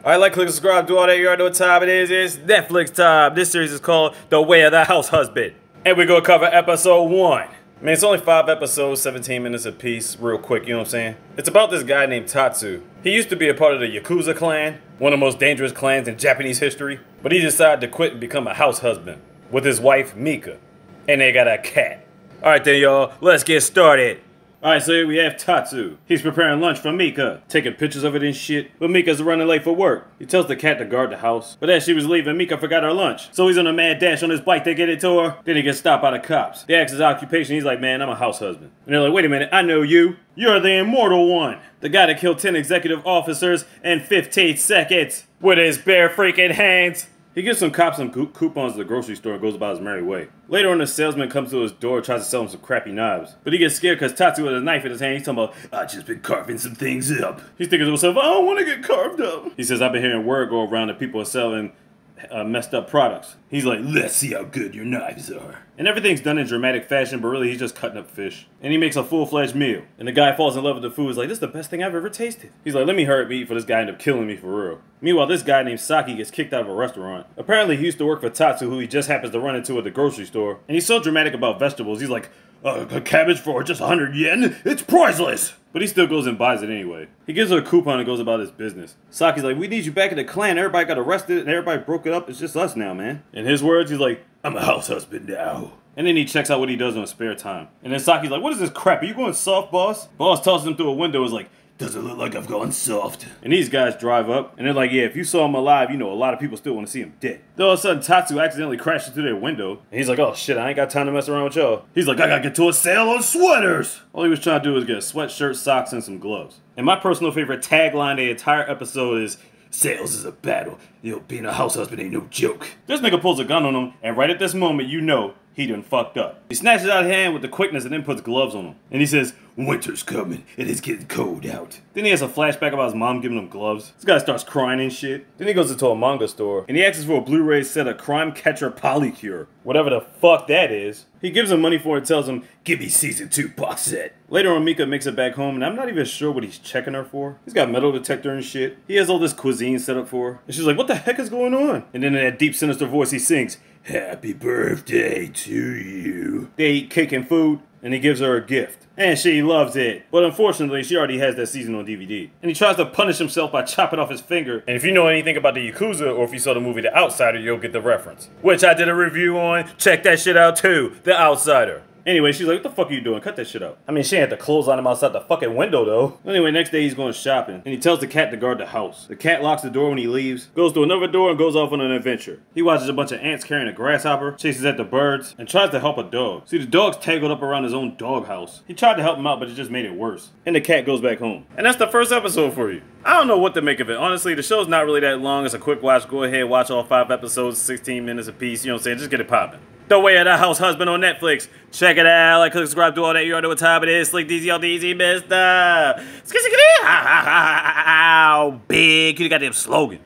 Alright, like, click, subscribe, do all that. You already know what time it is. It's Netflix time. This series is called The Way of the HouseHusband. And we're gonna cover episode 1. Man, it's only 5 episodes, 17 minutes apiece, real quick, you know what I'm saying? It's about this guy named Tatsu. He used to be a part of the Yakusa clan, one of the most dangerous clans in Japanese history, but he decided to quit and become a house husband with his wife, Mika. And they got a cat. Alright then, y'all, let's get started. Alright, so here we have Tatsu. He's preparing lunch for Mika, taking pictures of it and shit, but Mika's running late for work. He tells the cat to guard the house, but as she was leaving, Mika forgot her lunch. So he's on a mad dash on his bike to get it to her. Then he gets stopped by the cops. They ask his occupation, he's like, man, I'm a house husband. And they're like, wait a minute, I know you. You're the immortal one. The guy that killed 10 executive officers in 15 seconds with his bare freaking hands. He gives some cops some coupons at the grocery store and goes about his merry way. Later on, the salesman comes to his door and tries to sell him some crappy knives. But he gets scared because Tatsu has a knife in his hand. He's talking about, I've just been carving some things up. He's thinking to himself, I don't want to get carved up. He says, I've been hearing word go around that people are selling messed up products. He's like, let's see how good your knives are. And everything's done in dramatic fashion, but really he's just cutting up fish. And he makes a full-fledged meal. And the guy falls in love with the food. He's like, this is the best thing I've ever tasted. He's like, let me hurry up and eat for this guy end up killing me for real. Meanwhile, this guy named Saki gets kicked out of a restaurant. Apparently he used to work for Tatsu, who he just happens to run into at the grocery store. And he's so dramatic about vegetables. He's like, a cabbage for just 100 yen? It's priceless! But he still goes and buys it anyway. He gives her a coupon and goes about his business. Saki's like, we need you back in the clan. Everybody got arrested and everybody broke it up. It's just us now, man. In his words, he's like, I'm a house husband now. And then he checks out what he does on his spare time. And then Saki's like, what is this crap? Are you going soft, boss? Boss tosses him through a window and is like, does it look like I've gone soft? And these guys drive up, and they're like, yeah, if you saw him alive, you know a lot of people still want to see him dead. Then all of a sudden, Tatsu accidentally crashes through their window, and he's like, oh shit, I ain't got time to mess around with y'all. He's like, I gotta get to a sale on sweaters! All he was trying to do was get a sweatshirt, socks, and some gloves. And my personal favorite tagline the entire episode is, sales is a battle. You know, being a house husband ain't no joke. This nigga pulls a gun on him, and right at this moment, you know he done fucked up. He snatches out his hand with the quickness and then puts gloves on him. And he says, winter's coming, and it's getting cold out. Then he has a flashback about his mom giving him gloves. This guy starts crying and shit. Then he goes into a manga store, and he asks for a Blu-ray set of Crime Catcher Polycure. Whatever the fuck that is. He gives him money for it and tells him, give me season 2 box set. Later on, Mika makes it back home, and I'm not even sure what he's checking her for. He's got metal detector and shit. He has all this cuisine set up for her. And she's like, what the heck is going on? And then in that deep, sinister voice, he sings, happy birthday to you. They eat cake and food, and he gives her a gift. And she loves it. But unfortunately, she already has that season on DVD. And he tries to punish himself by chopping off his finger. And if you know anything about the Yakuza, or if you saw the movie The Outsider, you'll get the reference. Which I did a review on. Check that shit out too. The Outsider. Anyway, she's like, what the fuck are you doing? Cut that shit out. I mean, she had the clothes on him outside the fucking window, though. Anyway, next day he's going shopping, and he tells the cat to guard the house. The cat locks the door when he leaves, goes to another door, and goes off on an adventure. He watches a bunch of ants carrying a grasshopper, chases at the birds, and tries to help a dog. See, the dog's tangled up around his own doghouse. He tried to help him out, but it just made it worse. And the cat goes back home. And that's the first episode for you. I don't know what to make of it. Honestly, the show's not really that long. It's a quick watch. Go ahead, watch all 5 episodes, 16 minutes apiece. You know what I'm saying? Just get it popping. The Way of the HouseHusband on Netflix. Check it out. Like, click, subscribe, do all that. You already know what time it is. Slick DZ, all DZ, mister. Ow, big. You got them slogan.